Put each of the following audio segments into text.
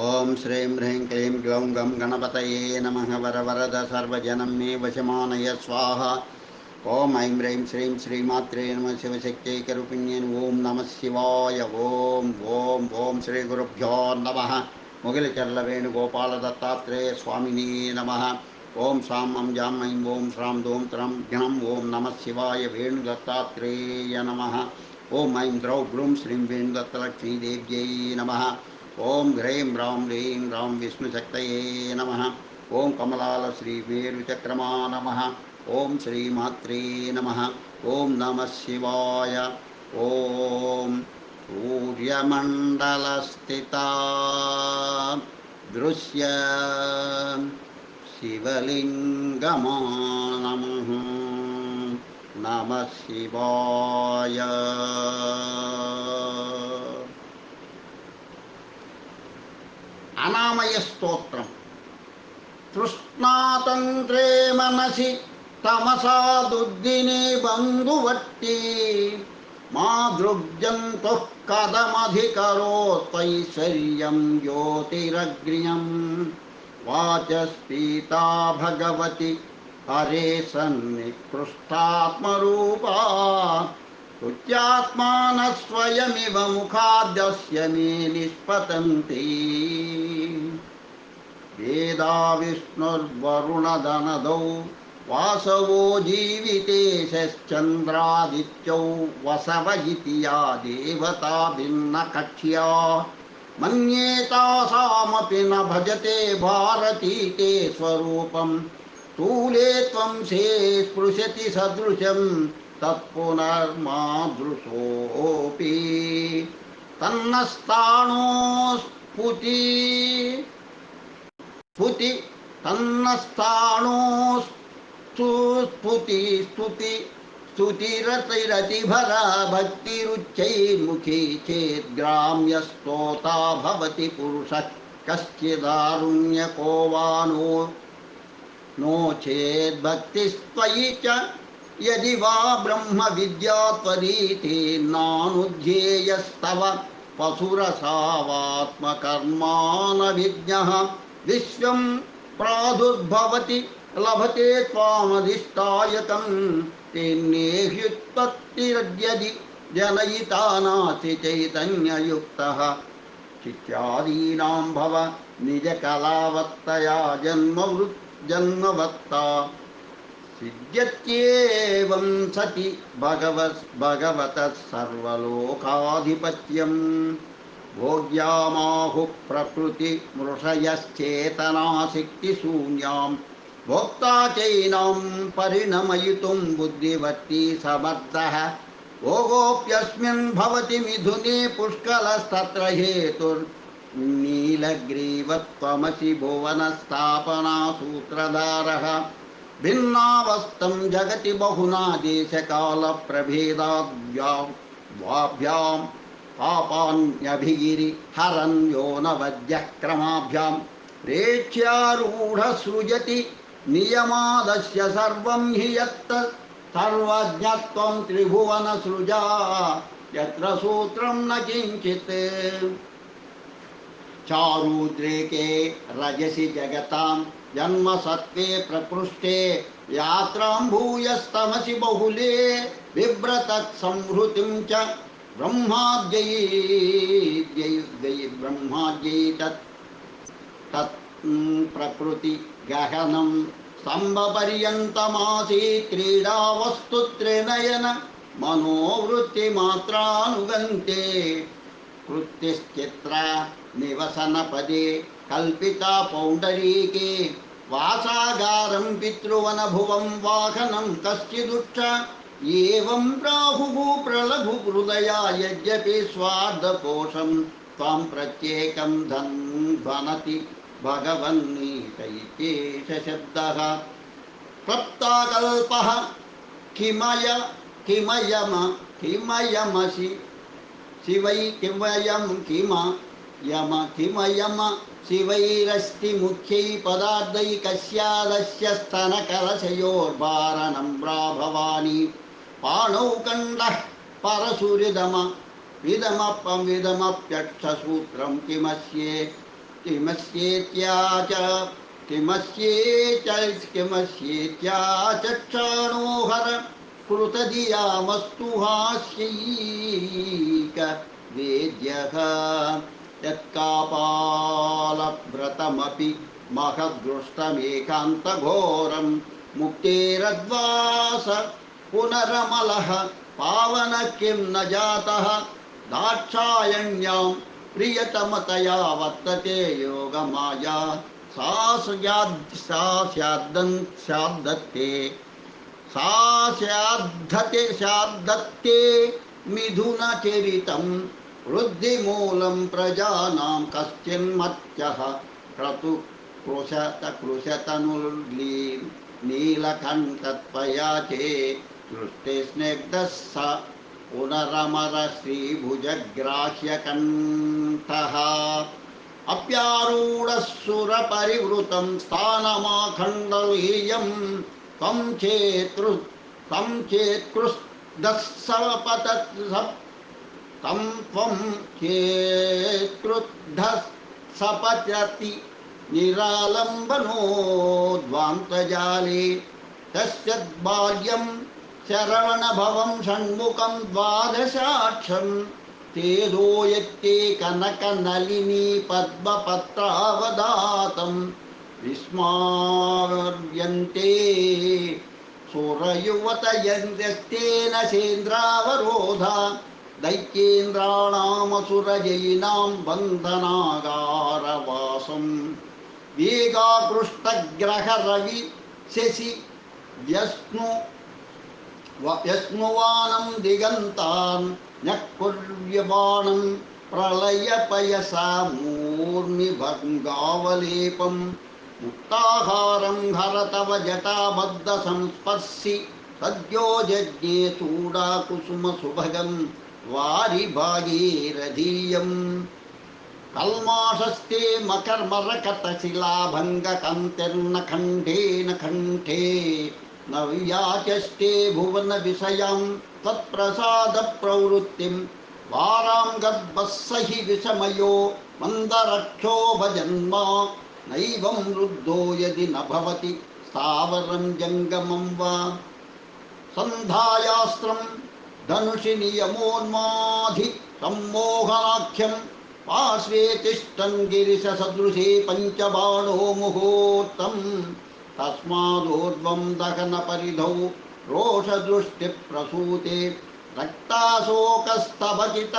ओं श्रीं ह्रीं क्लीं ग्लौं गं गणपतये नमः। वरवरद सर्वजनं मे वशमानय स्वाहा। ओं ऐं ह्रीं श्रीं श्रीमात्रे नमः। शिवशक्त्यैकरूपिण्यै ओं नमः शिवाय। ओं ओं ओं श्रीगुरुभ्यो नमः। मुगिलचर्लवेणुगोपालदत्तात्रेय स्वामिने नमः। ओं सां मं जां ऐं ओं श्रां दों त्रं घ्नं ओं नमः शिवाय वेणुदत्तात्रेय नमः। ओं ऐं द्रौं ग्लूं श्रीं वेणुदत्तलक्ष्मीदेव्यै नमः। ओं ह्रीं ह्रां ह्रीं ह्रां विष्णुशक्तये नमः। ओं कमलाल श्री वेरुचक्रमा नमः। ओं श्रीमात्रे नमः। ओं नमः शिवाय। ओं सूर्यमण्डलस्थिता दृश्य शिवलिङ्गमा नमः। नमः शिवाय। అనామయ స్తోత్రం. తృష్ణాతంత్రే మనసి తమసా దుర్దినే బంధువట్టి మా దృగ్జంతు కథమధికరోత్వైశ్వర్యం జ్యోతిరగ్నియం వాచస్పీతా భగవతి హరే సన్నికృష్టాత్మరూపా తుత్యాత్మాన స్వయమివ ముఖాద్యస్య మే నిష్పతంతి వేదా విష్ణుర్వరుణదనదౌ వాసవో జీవితేశ్చంద్రాదిత్యౌ వసవ ఇతి యా దేవతా భిన్నకక్ష్యా మన్యే తాసామపి న భజతే భారతీ తే స్వరూపం స్థూలే త్వం సే స్పృశతి సదృశం తత్పునర్మాదృశోపి తన్నస్థానో స్ఫుతి స్ఫుతి తన్నస్థానో స్ఫుతి స్తుతి స్తుతిరతిరతిభర భక్తిరుచ్చైర్ముఖీ చేద్గ్రామ్యస్తోతా భవతి పురుషः కశ్చిదారుణ్యకో వా नो चेद्भक्तिस्त्वयि च यदि वा ब्रह्म विद्या त्वरीति नानुध्येयस्तव पशुरसावात्मकर्मानभिज्ञः विश्वं प्रादुर्भवति लभते त्वामधिष्ठायकं तेन्नेह्युत्पत्तिरद्यदि जनयिता नास्ति चैतन्ययुक्तः चित्यादीनां भव निजकलावत्तया जन्मवत्ता सिद्ध्यत्येवं सति भगवतः सर्वलोकाधिपत्यं भोग्यामाहुः प्रकृतिमृषयश्चेतनाशक्तिशून्यां भोक्ता चैनां परिणमयितुं बुद्धिवती समर्थः भोगोऽप्यस्मिन् भवति मिथुने पुष्कलस्तत्र हेतुर्नीलग्रीवत्वमसि भुवनस्थापनासूत्रधारः भिन्नावस्थं जगति बहुना देशकालप्रभेदाद्वाभ्यां पापान्यभिगिरि हरन् यो न वद्यक्रमाभ्यां प्रेक्ष्यारूढसृजति नियमादस्य सर्वं हि यत्त सर्वज्ञत्वं त्रिभुवनसृजा यत्र सूत्रं न किञ्चित् चारुद्रेके रजसि जगतां जन्मसत्त्वे प्रकृष्टे यात्रां भूयस्तमसि बहुले बिभ्रतत्संहृतिं च ब्रह्माद्यै तत् प्रकृतिगहनं स्तम्भपर्यन्तमासीत् क्रीडावस्तु त्रिनयन मनोवृत्तिमात्रानुगन्ते कृत्तिश्चित्रा निवसनपदे कल्पिता पौण्डरीके वासागारं पितृवनभुवं वाहनं कश्चिदुच्च एवं प्राहुः प्रलभुहृदया यद्यपि स्वार्धकोशं त्वां प्रत्येकं ध्वनति भगवन्नीतैकेश शब्दः क्लप्ताकल्पः किमयमसि शिवै किमयं किमयम शिवैरस्ति मुख्यै पदार्थैकस्यादस्य स्तनकलशयोर्भारणम्रा भवानी पाणौ कण्डः परशुरिदमप्यक्षसूत्रं किमस्ये किमस्येत्या च किमस्येत्या चक्षाणोहर कृतधियामस्तु हास्यैक वेद्यः यत्कापालव्रतमपि महदृष्टमेकान्तघोरं मुक्तेरद्वास पुनरमलः पावन किं न जातः दाक्षायण्यां प्रियतमतया वर्तते योगमाया सा स्याद्धते मिथुनचरितं वृद्धिमूलं प्रजानां कश्चिन्मत्यः क्रतु कृशतनुर्नीलकण्ठत्वया चे दृष्टे स्निग्धः स पुनरमर श्रीभुजग्राह्यकण्ठः अप्यारूढः स्थानमाखण्डलीयं त्वं चेत्कृदः सपतति निरालम्बनोद्वान्तजाले तस्य बाल्यं शरवणभवं षण्मुखं द्वादशाक्षं तेदो यत्ते कनकनलिनी पद्मपत्रावदातं विस्मार्यन्ते सुरयुवतयन्त्यस्तेन सेन्द्रावरोधा दैत्येन्द्राणामसुरजयिनां बन्धनागारवासं वेगाकृष्टग्रहरवि शशि व्यस्नुवानं दिगन्तान् न्यक्कुर्यबाणं प्रलयपयसा मूर्मिभङ्गावलेपं मुक्ताहारं हर तव जटाबद्धसंस्पर्शि सद्यो जज्ञे चूडाकुसुमसुभगं वारिभागीरधीयम् कल्माषस्ते मकर्मरकटशिलाभङ्गकन्तिर्न कण्ठे न व्याचष्टे भुवनविषयां तत्प्रसादप्रवृत्तिं वारां गद्वः हि विषमयो मन्दरक्षो भजन्मा नैवं रुद्धो यदि न भवति स्थावरं जङ्गमं वा सन्धायास्त्रं धनुषि नियमोन्माधि सम्मोहनाख्यं पार्श्वे तिष्ठन् गिरिशसदृशे पञ्चबाणो मुहूर्तं तस्मादूर्ध्वं दहनपरिधौ रोषदृष्टिप्रसूते रक्ताशोकस्तभकित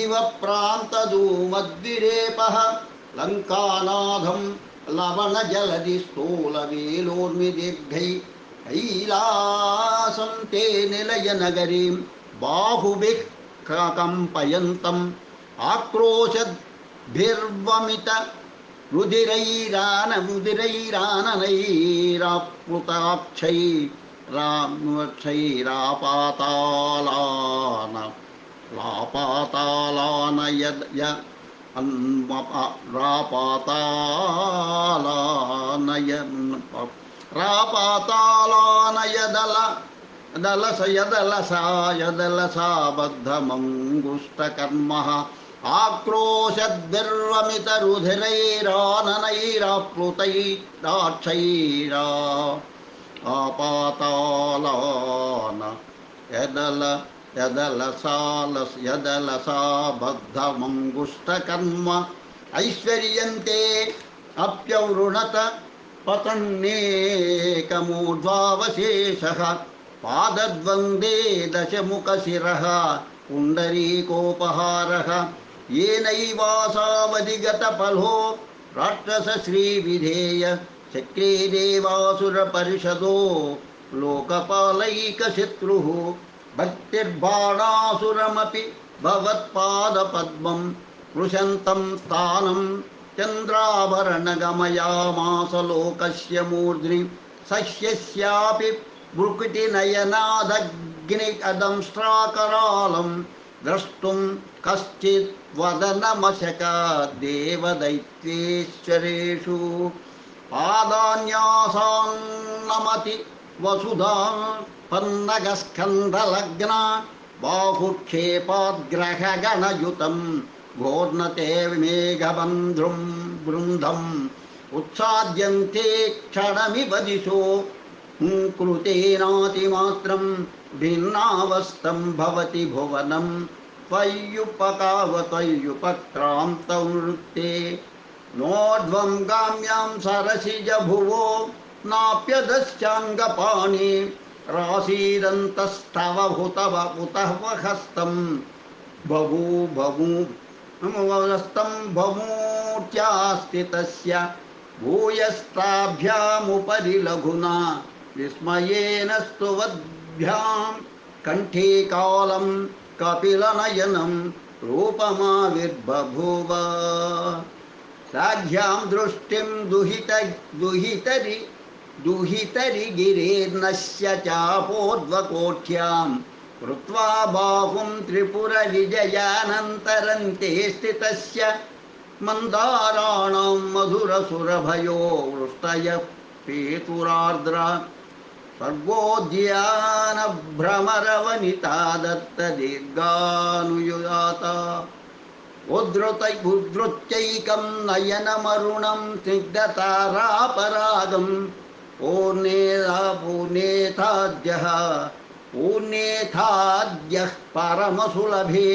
इव प्रान्तधूमद्विरेपः लङ्कानाथं लवणजलधि स्थूलवेलोर्मिदीर्घै कैलासं ते निलयनगरीं बाहुभिः कम्पयन्तम् आक्रोशद्भिर्वमित रापातालानयदलसा बद्धमङ्गुष्टकर्मः आक्रोशद्भिर्वमितरुधिरैराननैराप्लुतैराक्षैरा आपातालान यदलसा बद्धमङ्गुष्टकर्म ऐश्वर्यन्ते अप्यवृणत पतन्नेकमूर्ध्वावशेषः पादद्वन्द्वे दशमुखशिरः पुण्डरीकोपहारः येनैवासावधिगतफलो राक्षसश्रीविधेय चक्रे देवासुरपरिषदो लोकपालैकशत्रुः भक्तिर्बाणासुरमपि भवत्पादपद्मं कृशन्तं स्थानं चन्द्राभरणगमयामास लोकस्य मूर्ध्नि सह्यस्यापि भ्रुकुटिनयनादग्निकदंष्ट्राकरालं द्रष्टुं कश्चित् वदनमशका देवदैत्येश्वरेषु पादान्यासान्नमति वसुधा पन्नगस्कन्धलग्ना बाहुक्षेपाद्ग्रहगणयुतं घोर्णते मेघबन्ध्रुं वृन्दम् उत्साद्यन्ते क्षणमिव दिशो कृतेनातिमात्रं भिन्नावस्थं भवति भुवनं त्वय्युपक्रान्तौ नृत्ते नोर्ध्वं गाम्यां सरसिजभुवो नाप्यदश्चाङ्गपाणि राशीरन्तस्तव हुतव उतः हस्तं बभूवस्तं भमूर्त्यास्थितस्य भूयस्ताभ्यामुपरि लघुना विस्मयेन स्तुवद्भ्यां कण्ठे कालं कपिलनयनं रूपमाविर्बभूव साध्यां दृष्टिं दुहितरि गिरेर्नश्य चापोद्वकोठ्यां कृत्वा बाहुं त्रिपुरविजयानन्तरन्ते स्थितस्य मन्दाराणां मधुरसुरभयो वृष्टयः पेतुरार्द्रा सर्गोद्यानभ्रमरवनिता दत्तदीर्घानुयुगाता उद्धृत्यैकं नयनमरुणं स्निग्धतारापरागं पूर्णेथाद्यः परमसुलभे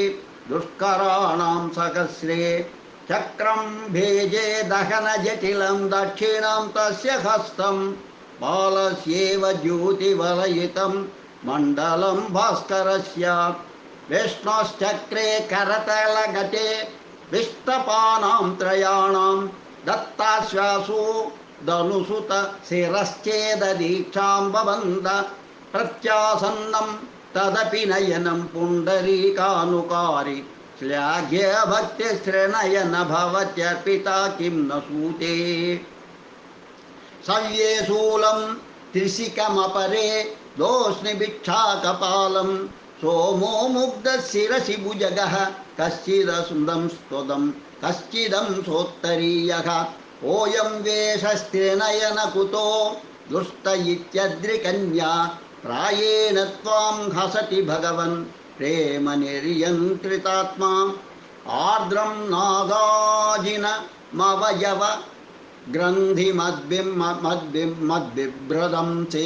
दुष्कराणां सहस्रे चक्रं भेजे दहनजटिलं दक्षिणां तस्य हस्तं बालस्येव ज्योतिवलयितं मण्डलं भास्करस्य विष्णोश्चक्रे करतलगते विष्टपानां त्रयाणां दत्ताश्वासो धनुसुत शिरश्चेददीक्षां बबन्ध प्रत्यासन्नं तदपि नयनं पुण्डरीकानुकारी श्लाघ्यभक्तिश्रेणयन भवत्यर्पिता किं न सूते सव्ये शूलं त्रिशिकमपरे दोष्णिभिक्षाकपालं सोमो मुग्धशिरसि भुजगः कश्चिदसुन्दं स्तुदं कश्चिदं सोत्तरीयः ओयं वेषस्त्रिनयन कुतो दुष्ट इत्यद्रिकन्या प्रायेण त्वां हसति भगवन् प्रेमनिर्यन्त्रितात्मा आर्द्रं नागाजिनमवयव ग्रन्थिमद्बिभ्रदं चे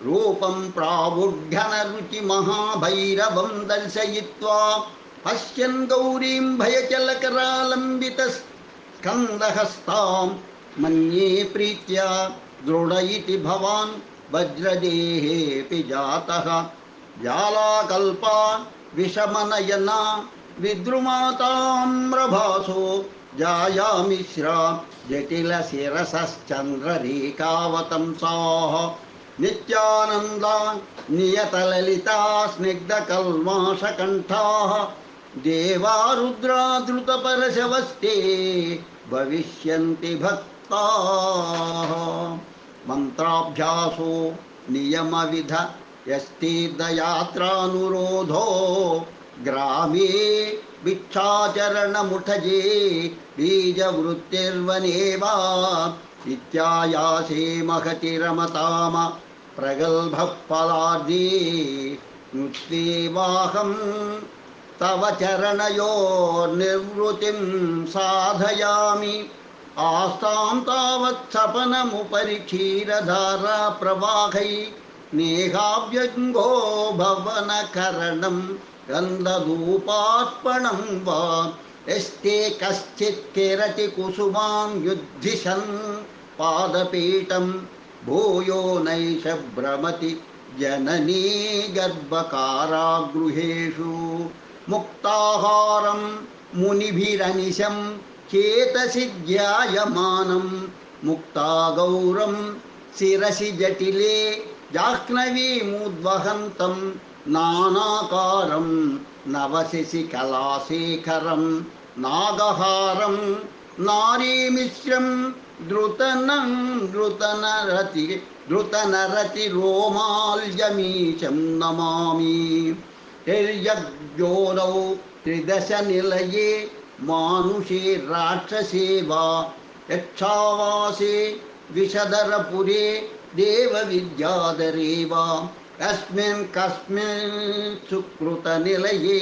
रूपं प्रावुर्घनरुचिमहाभैरवं दर्शयित्वा पश्यन् गौरीं भयचलकरालम्बितस्कन्दहस्तां मन्ये प्रीत्या दृढ इति भवान् वज्रदेहेऽपि जातः जालाकल्पा विषमनयना विद्रुमाताम्रभासो जायामिश्रा जटिलशिरसश्चन्द्ररेखावतंसाः नित्यानन्दा नियतललिता स्निग्धकल्माषकण्ठाः देवा रुद्रा द्रुतपरशवस्ते भविष्यन्ति भक्ताः मंत्राभ्यासो नियमविध यस्तीर्थयात्रानुरोधो ग्रामे भिक्षाचरणमुठजे बीजवृत्तिर्वनेवा इत्यायासे महति रमताम प्रगल्भः पदार्थे नृत्येवाहं तव चरणयोर्निवृत्तिं साधयामि आस्तां तावत् सपनमुपरि क्षीरधारा प्रवाहै नेहाव्यङ्गो भवनकरणं गन्धधूपार्पणं वा यस्ते कश्चित् किरति कुसुमां युद्धिशन् पादपीठं भूयो नैष भ्रमति जननी गर्भकारागृहेषु मुक्ताहारं मुनिभिरनिशं चेतसि ध्यायमानं मुक्तागौरं शिरसि जटिले जाह्नवीमुद्वहन्तं नानाकारं नवशिशिकलाशेखरं नागहारं नारीमिश्रं द्रुतनरतिरोमाल्यमीशं नमामि तिर्यग्योनौ त्रिदशनिलये मानुषे राक्षसे वा यक्षावासे विषधरपुरे देवविद्याधरे वा कस्मिन् सुकृतनिलये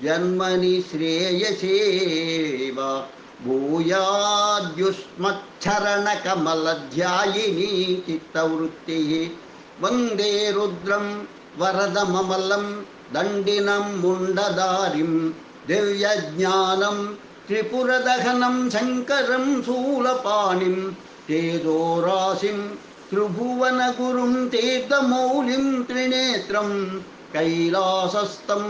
జన్మని శ్రేయసేవ భూయాద్యుష్మచ్చరణ కమలధ్యాయిని చిత్తవృత్తి వందే రుద్రం వరదమమలం దండినం ముండదారిం దివ్యజ్ఞానం త్రిపురదహనం శంకరం శూలపాణిం తేజోరాశిం త్రిభువనగురుం తీర్థమౌళిం త్రినేత్రం కైలాసస్థం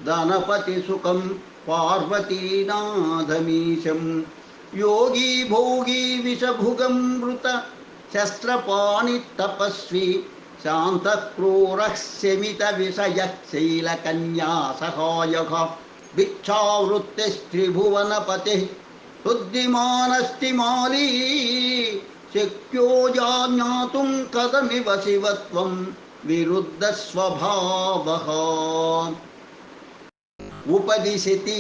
ధనపతిసుఖం పార్వతీనాథమీశం యోగీ భోగీ విషభుగం మృత శస్త్రపాణి తపస్వి శాంతక్రూరః శమిత విషయః శైలకన్యా సహాయః భిక్షావృత్తిస్త్రిభువనపతిః బుద్ధిమానస్తిమాలీ శక్యో జ్ఞాతుం కథమివ శివత్వం విరుద్ధ స్వభావః ఉపదిశతి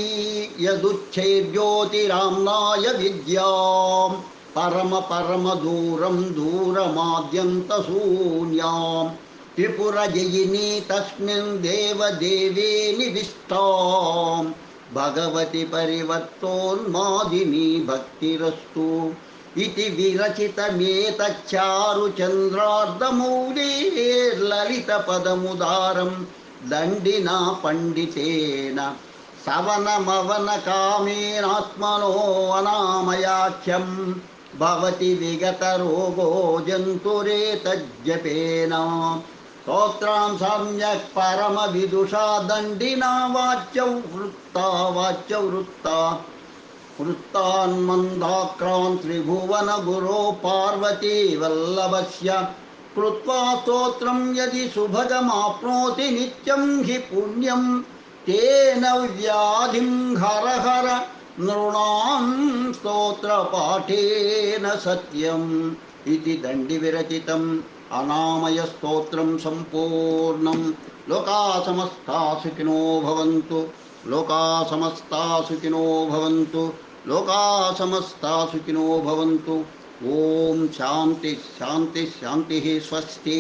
యదుచ్ఛేద్యోతిరామ్నాయ విద్యాం పరమ దూరం దూరమాద్యంతశూన్యాం త్రిపురజయిని తస్మిన్ దేవదేవే నివిష్టాం భగవతి పరివర్తోన్మాదిని భక్తిరస్తు इति विरचितमेतच्चारुचन्द्रार्धमौलेर्ललितपदमुदारं दण्डिना पण्डितेन सवनमवनकामेनात्मनो अनामयाख्यं भवति विगतरोगो जन्तुरेतज्जपेन स्तोत्रां सम्यक् परमविदुषा दण्डिना वाच्यौ वृत्ता वृत्तान्मन्दाक्रान् त्रिभुवनगुरो पार्वती वल्लभस्य कृत्वा स्तोत्रं यदि सुभगमाप्नोति नित्यं हि पुण्यं तेन व्याधिं हर हर नृणां स्तोत्रपाठेन सत्यम् इति दण्डिविरचितम् अनामयस्तोत्रं सम्पूर्णं। लोकाः समस्ताः सुखिनो भवन्तु, लोकाः समस्ताः सुखिनो भवन्तु, लोकाः समस्ताः सुखिनो भवन्तु। ओम शांति शांति शांति स्वस्ति।